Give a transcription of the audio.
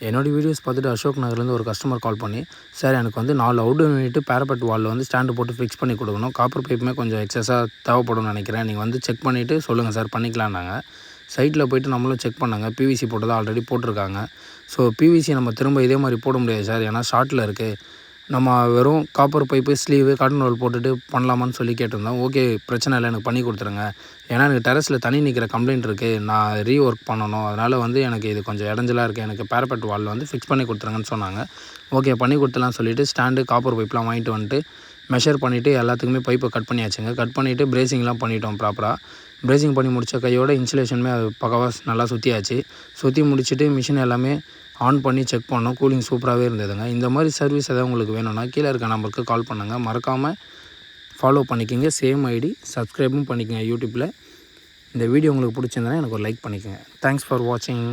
என்னோடய வீடியோஸ் பார்த்துட்டு அசோக் நகர்லேருந்து ஒரு கஸ்டமர் கால் பண்ணி, சார் எனக்கு வந்து 4 அவுட்டோர் யூனிட் பேரபெட் வாலில் வந்து ஸ்டாண்டு போட்டு ஃபிக்ஸ் பண்ணி கொடுக்கணும். காப்பர் பைப்புமே கொஞ்சம் எக்ஸஸாக தேவைப்படும்னு நினைக்கிறேன். நீங்கள் வந்து செக் பண்ணிவிட்டு சொல்லுங்கள் சார், பண்ணிக்கலான்னாங்க. சைட்டில் போய்ட்டு நம்மளும் செக் பண்ணாங்க. பிவிசி போட்டதை ஆல்ரெடி போட்டிருக்காங்க. ஸோ பிவிசி நம்ம திரும்ப இதே மாதிரி போட முடியாது சார், ஏன்னா ஷார்ட்டில் இருக்குது. நம்ம வெறும் copper pipe, sleeve, cotton roll போட்டுட்டு பண்ணலாமான்னு சொல்லி கேட்டிருந்தோம். ஓகே, பிரச்சனை இல்லை, எனக்கு பண்ணி கொடுத்துருங்க. ஏன்னா எனக்கு டெரஸில் தண்ணி நிற்கிற கம்ப்ளைண்ட் இருக்குது, நான் ரீஒர்க் பண்ணணும். அதனால் வந்து எனக்கு இது கொஞ்சம் இடைஞ்சலாக இருக்குது, எனக்கு பேரபெட் வாலில் வந்து ஃபிக்ஸ் பண்ணி கொடுத்துருங்கன்னு சொன்னாங்க. ஓகே, பண்ணி கொடுத்துலாம் சொல்லிவிட்டு ஸ்டாண்டு, காப்பர் பைப்லாம் வாங்கிட்டு வந்துட்டு மெஷர் பண்ணிவிட்டு எல்லாத்துக்குமே பைப்பை கட் பண்ணியாச்சுங்க. கட் பண்ணிவிட்டு பிரேசிங்லாம் பண்ணிட்டோம் ப்ராப்பராக. பிரேசிங் பண்ணி முடித்த கையோட இன்சுலேஷனுமே அது பக்கவாக நல்லா சுற்றியாச்சு. சுற்றி முடிச்சுட்டு மிஷின் எல்லாமே ஆன் பண்ணி செக் பண்ணோம். கூலிங் சூப்பராகவே இருந்ததுங்க. இந்த மாதிரி சர்வீஸ் எதாவது உங்களுக்கு வேணும்னா கீழே இருக்க நம்பருக்கு கால் பண்ணுங்கள். மறக்காமல் ஃபாலோ பண்ணிக்கோங்க. சேம் ஐடி சப்ஸ்கிரைபும் பண்ணிக்கோங்க யூடியூப்பில். இந்த வீடியோ உங்களுக்கு பிடிச்சிருந்தனா எனக்கு ஒரு லைக் பண்ணிக்கோங்க. தேங்க்ஸ் ஃபார் வாட்சிங்.